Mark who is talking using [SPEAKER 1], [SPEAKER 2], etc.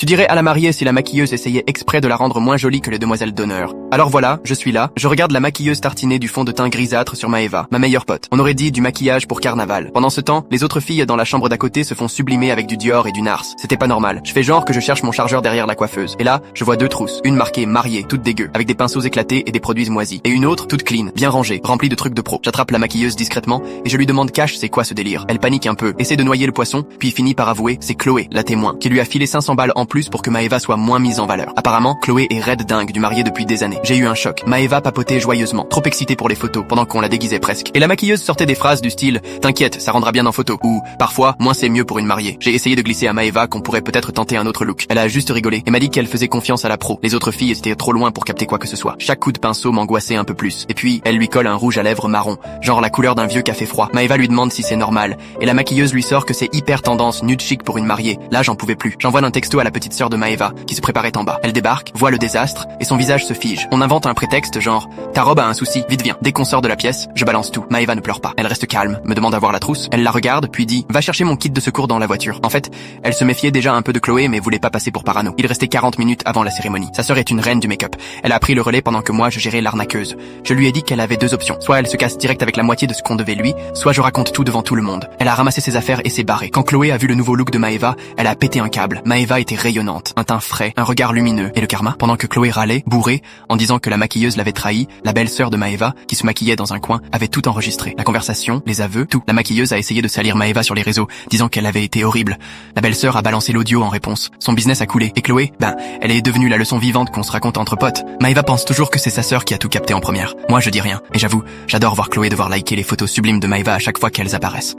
[SPEAKER 1] Tu dirais à la mariée si la maquilleuse essayait exprès de la rendre moins jolie que les demoiselles d'honneur. Alors voilà, je suis là, je regarde la maquilleuse tartiner du fond de teint grisâtre sur Maeva, ma meilleure pote. On aurait dit du maquillage pour carnaval. Pendant ce temps, les autres filles dans la chambre d'à côté se font sublimer avec du Dior et du Nars. C'était pas normal. Je fais genre que je cherche mon chargeur derrière la coiffeuse. Et là, je vois deux trousses. Une marquée mariée, toute dégueu, avec des pinceaux éclatés et des produits moisis. Et une autre, toute clean, bien rangée, remplie de trucs de pro. J'attrape la maquilleuse discrètement et je lui demande cash c'est quoi ce délire. Elle panique un peu, essaie de noyer le poisson, puis finit par avouer c'est Chloé, la témoin, qui lui a filé 500 balles en plus pour que Maeva soit moins mise en valeur. Apparemment, Chloé est raide dingue du marié depuis des années. J'ai eu un choc. Maeva papotait joyeusement, trop excitée pour les photos, pendant qu'on la déguisait presque. Et la maquilleuse sortait des phrases du style « T'inquiète, ça rendra bien en photo » ou « Parfois, moins c'est mieux pour une mariée ». J'ai essayé de glisser à Maeva qu'on pourrait peut-être tenter un autre look. Elle a juste rigolé et m'a dit qu'elle faisait confiance à la pro. Les autres filles étaient trop loin pour capter quoi que ce soit. Chaque coup de pinceau m'angoissait un peu plus. Et puis, elle lui colle un rouge à lèvres marron, genre la couleur d'un vieux café froid. Maeva lui demande si c'est normal. Et la maquilleuse lui sort que c'est hyper tendance, nude chic pour une mariée. Là, j'en pouvais plus. J'envoie un texto à la petite sœur de Maeva, qui se préparait en bas. Elle débarque, voit le désastre, et son visage se fige. On invente un prétexte genre « Ta robe a un souci, vite viens ». Dès qu'on sort de la pièce, je balance tout. Maeva ne pleure pas. Elle reste calme, me demande à voir la trousse. Elle la regarde, puis dit « Va chercher mon kit de secours dans la voiture ». En fait, elle se méfiait déjà un peu de Chloé, mais voulait pas passer pour parano. Il restait 40 minutes avant la cérémonie. Sa sœur est une reine du make-up. Elle a pris le relais pendant que moi, je gérais l'arnaqueuse. Je lui ai dit qu'elle avait deux options. Soit elle se casse direct avec la moitié de ce qu'on devait lui, soit je raconte tout devant tout le monde. Elle a ramassé ses affaires et s'est barrée. Quand Chloé a vu le nouveau look de Maeva, elle a pété un câble. Maeva était rayonnante. Un teint frais, un regard lumineux. Et le karma? Pendant que Chloé râlait, bourrée, en disant que la maquilleuse l'avait trahi, la belle-sœur de Maeva, qui se maquillait dans un coin, avait tout enregistré. La conversation, les aveux, tout. La maquilleuse a essayé de salir Maeva sur les réseaux, disant qu'elle avait été horrible. La belle-sœur a balancé l'audio en réponse. Son business a coulé. Et Chloé, elle est devenue la leçon vivante qu'on se raconte entre potes. Maeva pense toujours que c'est sa sœur qui a tout capté en première. Moi, je dis rien. Et j'avoue, j'adore voir Chloé devoir liker les photos sublimes de Maeva à chaque fois qu'elles apparaissent.